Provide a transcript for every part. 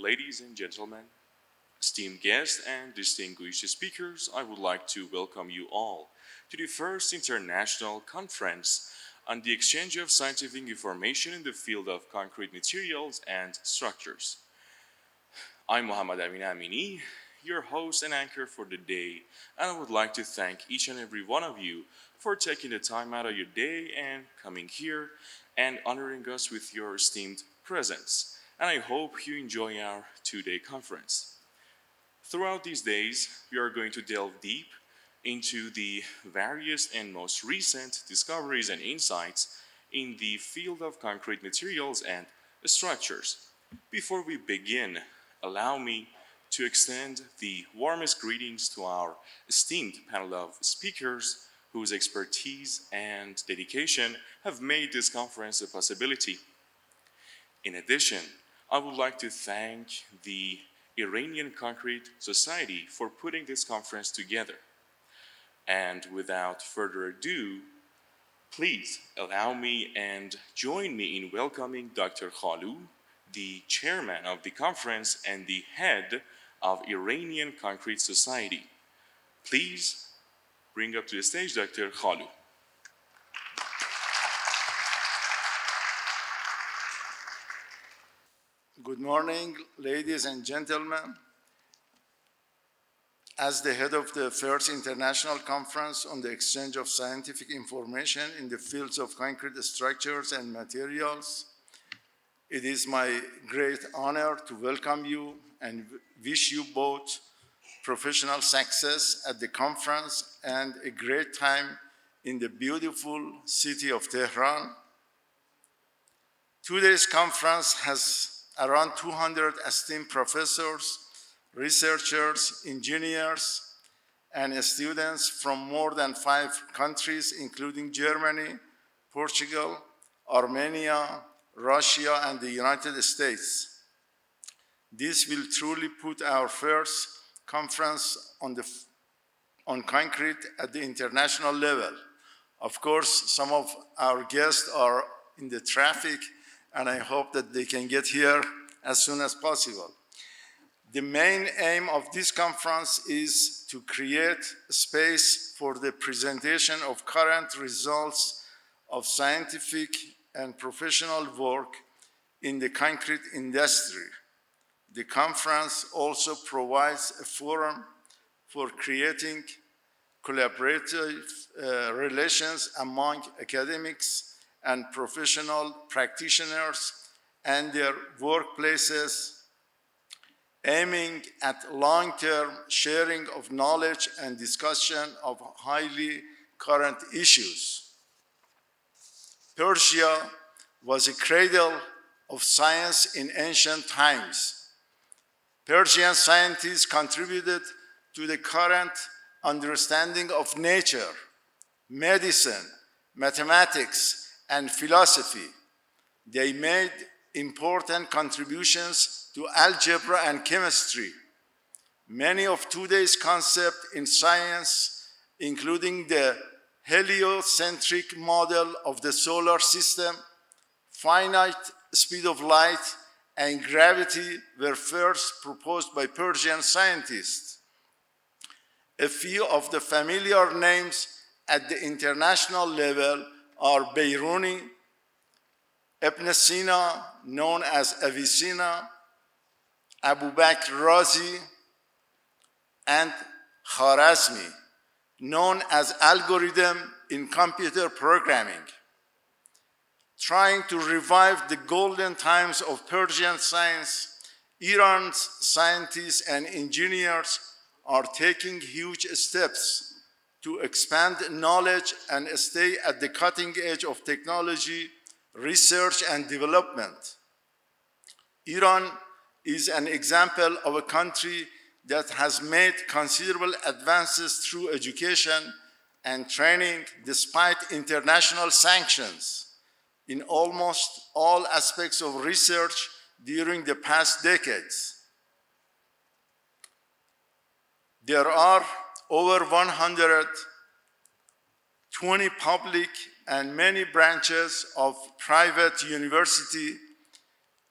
ladies and gentlemen, esteemed guests and distinguished speakers, I would like to welcome you all to the first international conference on the exchange of scientific information in the field of concrete materials and structures. I'm Mohammad Amin Amini, your host and anchor for the day, and I would like to thank each and every one of you for taking the time out of your day and coming here and honoring us with your esteemed presence. And I hope you enjoy our two-day conference. Throughout these days, we are going to delve deep into the various and most recent discoveries and insights in the field of concrete materials and structures. Before we begin, allow me to extend the warmest greetings to our esteemed panel of speakers whose expertise and dedication have made this conference a possibility. In addition, I would like to thank the Iranian Concrete Society for putting this conference together. And without further ado, please allow me and join me in welcoming Dr. Khaloo, the chairman of the conference and the head of Iranian Concrete Society. Please bring up to the stage Dr. Khaloo. Good morning, ladies and gentlemen. As the head of the first international conference on the exchange of scientific information in the fields of concrete structures and materials, it is my great honor to welcome you and wish you both professional success at the conference and a great time in the beautiful city of Tehran. Today's conference has around 200 esteemed professors, researchers, engineers, and students from more than 5 countries, including Germany, Portugal, Armenia, Russia, and the United States. This will truly put our first conference on concrete at the international level. Of course, some of our guests are in the traffic, and I hope that they can get here as soon as possible. The main aim of this conference is to create space for the presentation of current results of scientific and professional work in the concrete industry. The conference also provides a forum for creating collaborative relations among academics and professional practitioners and their workplaces, aiming at long-term sharing of knowledge and discussion of highly current issues. Persia was a cradle of science in ancient times. Persian scientists contributed to the current understanding of nature, medicine, mathematics, and philosophy. They made important contributions to algebra and chemistry. Many of today's concepts in science, including the heliocentric model of the solar system, finite speed of light, and gravity, were first proposed by Persian scientists. A few of the familiar names at the international level are Biruni, Ibn Sina, known as Avicenna, Abu Bakr Razi, and Khwarazmi, known as algorithm in computer programming. Trying to revive the golden times of Persian science, Iran's scientists and engineers are taking huge steps to expand knowledge and stay at the cutting edge of technology, research, and development. Iran is an example of a country that has made considerable advances through education and training despite international sanctions in almost all aspects of research during the past decades. There are over 120 public and many branches of private university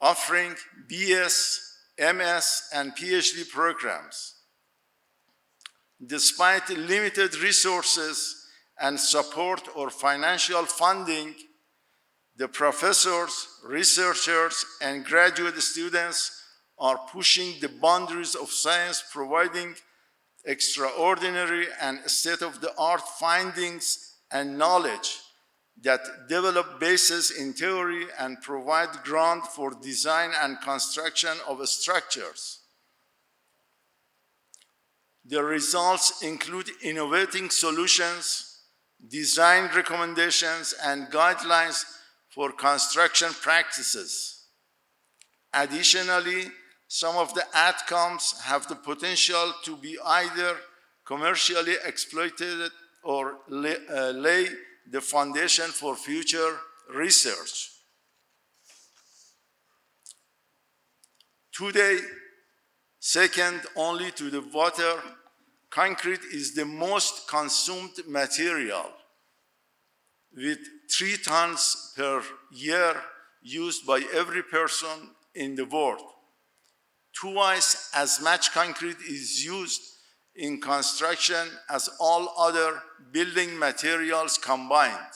offering BS, MS, and PhD programs. Despite limited resources and support or financial funding, the professors, researchers, and graduate students are pushing the boundaries of science, providing extraordinary and state-of-the-art findings and knowledge that develop bases in theory and provide ground for design and construction of structures. The results include innovating solutions, design recommendations, and guidelines for construction practices. Additionally, some of the outcomes have the potential to be either commercially exploited or lay the foundation for future research. Today, second only to the water, concrete is the most consumed material, with 3 tons per year used by every person in the world. Twice as much concrete is used in construction as all other building materials combined.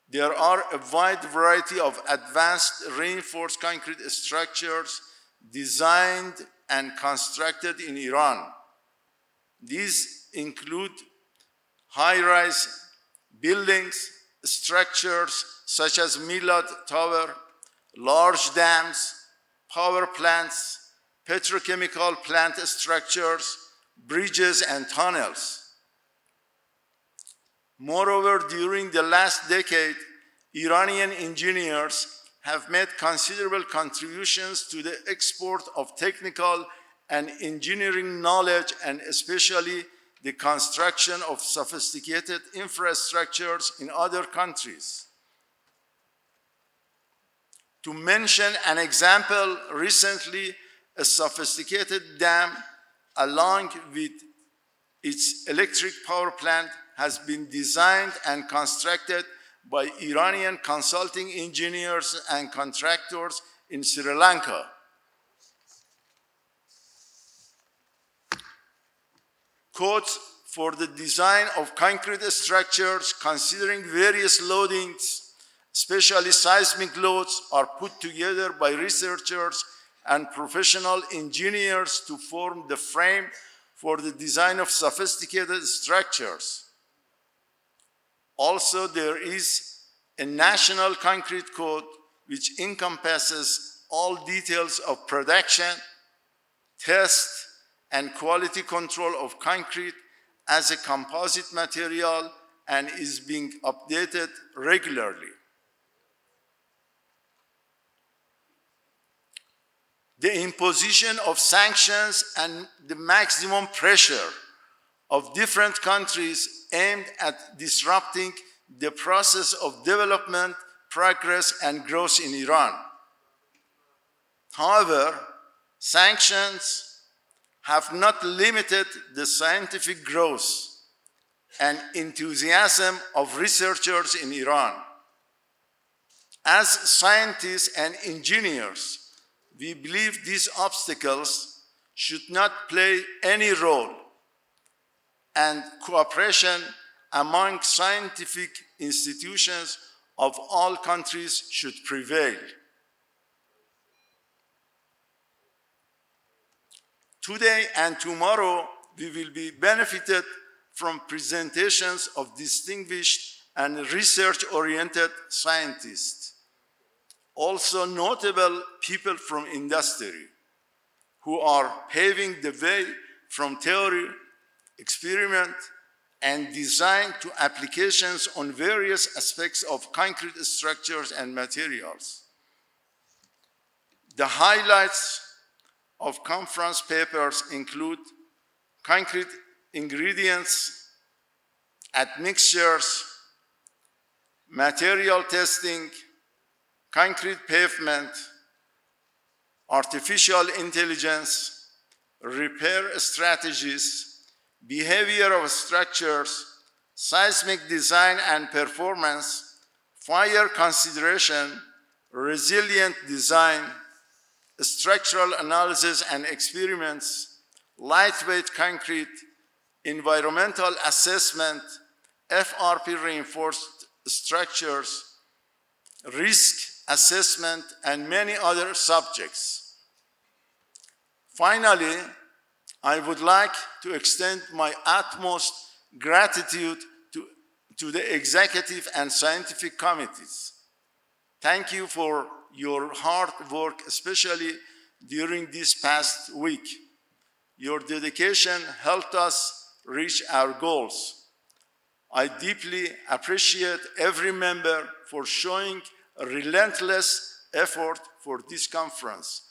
There are a wide variety of advanced reinforced concrete structures designed and constructed in Iran. These include high-rise buildings, structures such as Milad Tower, large dams, power plants, petrochemical plant structures, bridges, and tunnels. Moreover, during the last decade, Iranian engineers have made considerable contributions to the export of technical and engineering knowledge, and especially the construction of sophisticated infrastructures in other countries. To mention an example, recently a sophisticated dam along with its electric power plant has been designed and constructed by Iranian consulting engineers and contractors in Sri Lanka. Codes for the design of concrete structures considering various loadings, especially seismic loads, are put together by researchers and professional engineers to form the frame for the design of sophisticated structures. Also, there is a national concrete code which encompasses all details of production, test, and quality control of concrete as a composite material and is being updated regularly. The imposition of sanctions and the maximum pressure of different countries aimed at disrupting the process of development, progress, and growth in Iran. However, sanctions have not limited the scientific growth and enthusiasm of researchers in Iran. As scientists and engineers, we believe these obstacles should not play any role, and cooperation among scientific institutions of all countries should prevail. Today and tomorrow, we will be benefited from presentations of distinguished and research-oriented scientists, also notable people from industry, who are paving the way from theory, experiment, and design to applications on various aspects of concrete structures and materials. The highlights of conference papers include concrete ingredients, admixtures, material testing, concrete pavement, artificial intelligence, repair strategies, behavior of structures, seismic design and performance, fire consideration, resilient design, structural analysis and experiments, lightweight concrete, environmental assessment, FRP reinforced structures, risk assessment, and many other subjects. Finally, I would like to extend my utmost gratitude to the executive and scientific committees. Thank you for your hard work, especially during this past week. Your dedication helped us reach our goals. I deeply appreciate every member for showing a relentless effort for this conference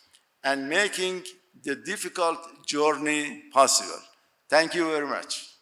and making the difficult journey possible. Thank you very much.